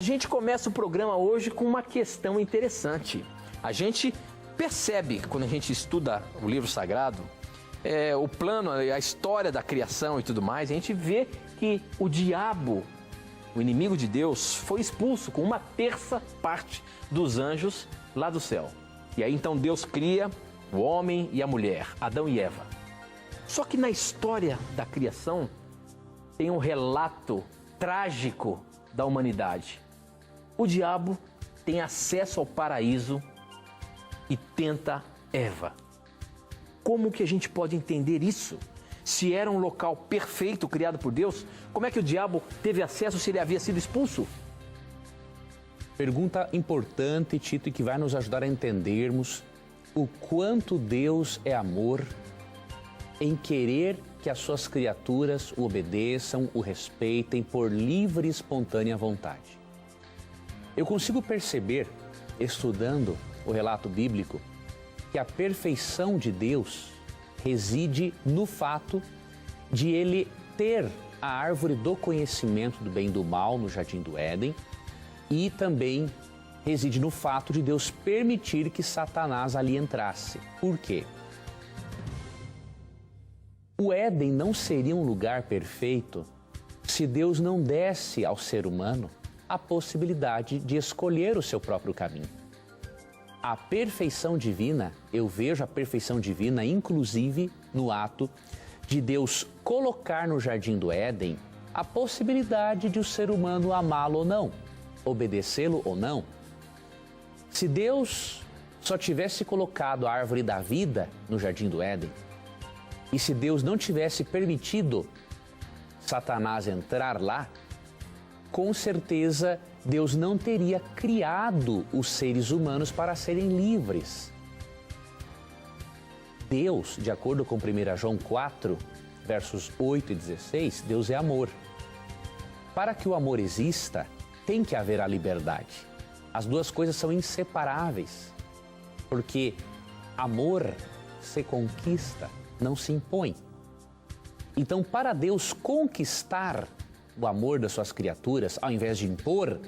A gente começa o programa hoje com uma questão interessante. A gente percebe, quando a gente estuda o livro sagrado, o plano, a história da criação e tudo mais, a gente vê que o diabo, o inimigo de Deus, foi expulso com uma terça parte dos anjos lá do céu. E aí então Deus cria o homem e a mulher, Adão e Eva. Só que na história da criação tem um relato trágico da humanidade. O diabo tem acesso ao paraíso e tenta Eva. Como que a gente pode entender isso? Se era um local perfeito criado por Deus, como é que o diabo teve acesso se ele havia sido expulso? Pergunta importante, Tito, e que vai nos ajudar a entendermos o quanto Deus é amor em querer que as suas criaturas o obedeçam, o respeitem por livre e espontânea vontade. Eu consigo perceber, estudando o relato bíblico, que a perfeição de Deus reside no fato de Ele ter a árvore do conhecimento do bem e do mal no Jardim do Éden e também reside no fato de Deus permitir que Satanás ali entrasse. Por quê? O Éden não seria um lugar perfeito se Deus não desse ao ser humano a possibilidade de escolher o seu próprio caminho. A perfeição divina, eu vejo a perfeição divina inclusive no ato de Deus colocar no Jardim do Éden a possibilidade de o ser humano amá-lo ou não, obedecê-lo ou não. Se Deus só tivesse colocado a árvore da vida no Jardim do Éden, e se Deus não tivesse permitido Satanás entrar lá, com certeza Deus não teria criado os seres humanos para serem livres. Deus, de acordo com 1 João 4, versos 8 e 16, Deus é amor. Para que o amor exista, tem que haver a liberdade. As duas coisas são inseparáveis, porque amor se conquista, não se impõe. Então, para Deus conquistar o amor das suas criaturas, ao invés de impor,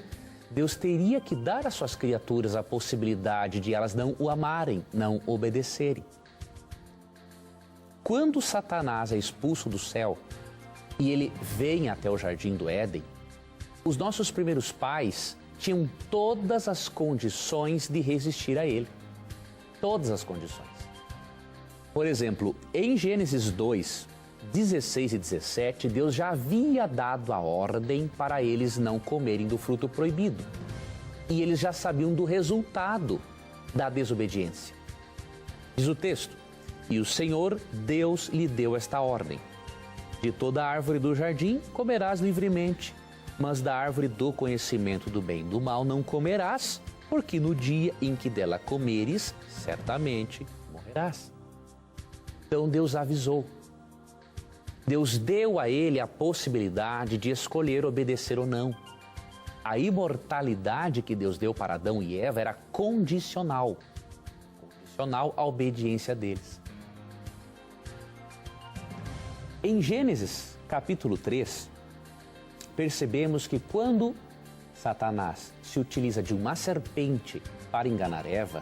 Deus teria que dar às suas criaturas a possibilidade de elas não o amarem, não obedecerem. Quando Satanás é expulso do céu e ele vem até o Jardim do Éden, os nossos primeiros pais tinham todas as condições de resistir a ele. Todas as condições. Por exemplo, em Gênesis 2, 16 e 17, Deus já havia dado a ordem para eles não comerem do fruto proibido. E eles já sabiam do resultado da desobediência. Diz o texto: e o Senhor Deus lhe deu esta ordem: de toda árvore do jardim comerás livremente, mas da árvore do conhecimento do bem e do mal não comerás, porque no dia em que dela comeres, certamente morrerás. Então Deus avisou. Deus deu a ele a possibilidade de escolher obedecer ou não. A imortalidade que Deus deu para Adão e Eva era condicional. Condicional à obediência deles. Em Gênesis, capítulo 3, percebemos que quando Satanás se utiliza de uma serpente para enganar Eva,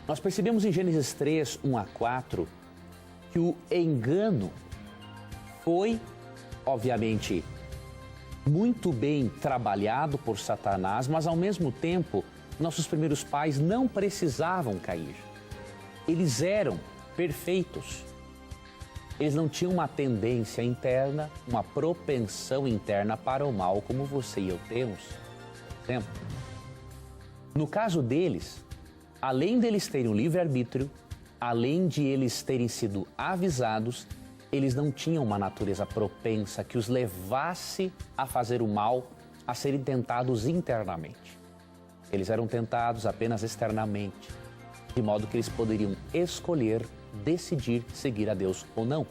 nós percebemos em Gênesis 3, 1 a 4, que o engano foi, obviamente, muito bem trabalhado por Satanás, mas ao mesmo tempo, nossos primeiros pais não precisavam cair. Eles eram perfeitos. Eles não tinham uma tendência interna, uma propensão interna para o mal, como você e eu temos. Por exemplo, no caso deles, além deles terem um livre-arbítrio, além de eles terem sido avisados, eles não tinham uma natureza propensa que os levasse a fazer o mal, a serem tentados internamente. Eles eram tentados apenas externamente, de modo que eles poderiam escolher, decidir seguir a Deus ou não.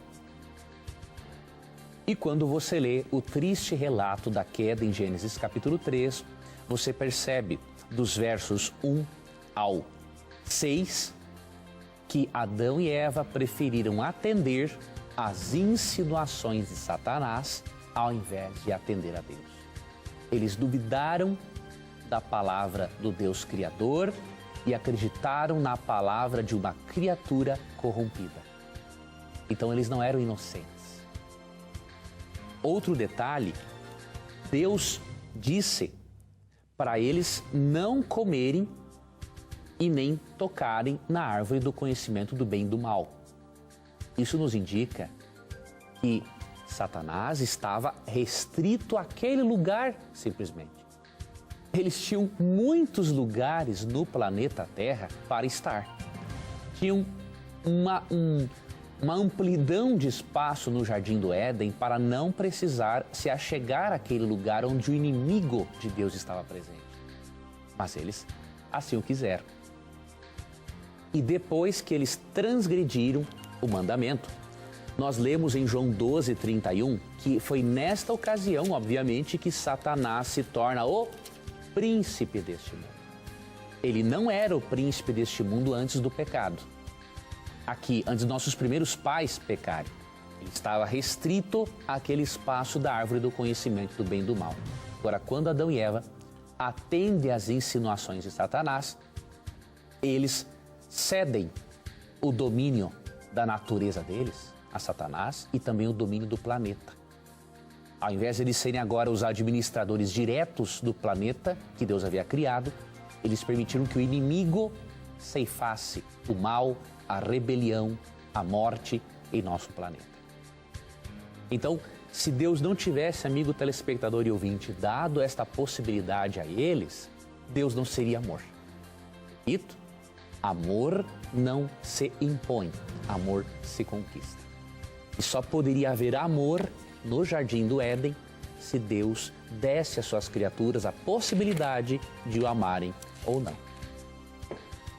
E quando você lê o triste relato da queda em Gênesis capítulo 3, você percebe dos versos 1 ao 6, que Adão e Eva preferiram atender às insinuações de Satanás ao invés de atender a Deus. Eles duvidaram da palavra do Deus Criador e acreditaram na palavra de uma criatura corrompida. Então eles não eram inocentes. Outro detalhe, Deus disse para eles não comerem e nem tocarem na árvore do conhecimento do bem e do mal. Isso nos indica que Satanás estava restrito àquele lugar, simplesmente. Eles tinham muitos lugares no planeta Terra para estar. Tinham uma amplidão de espaço no Jardim do Éden para não precisar se achegar àquele lugar onde o inimigo de Deus estava presente. Mas eles assim o quiseram. E depois que eles transgrediram o mandamento, nós lemos em João 12:31 que foi nesta ocasião, obviamente, que Satanás se torna o príncipe deste mundo. Ele não era o príncipe deste mundo antes do pecado. Aqui, antes dos nossos primeiros pais pecarem, ele estava restrito àquele espaço da árvore do conhecimento do bem e do mal. Agora, quando Adão e Eva atendem às insinuações de Satanás, eles cedem o domínio da natureza deles a Satanás e também o domínio do planeta. Ao invés de eles serem agora os administradores diretos do planeta que Deus havia criado, eles permitiram que o inimigo ceifasse o mal, a rebelião, a morte em nosso planeta. Então, se Deus não tivesse, amigo telespectador e ouvinte, dado esta possibilidade a eles, Deus não seria amor. Repito, amor não se impõe, amor se conquista. E só poderia haver amor no Jardim do Éden se Deus desse às suas criaturas a possibilidade de o amarem ou não.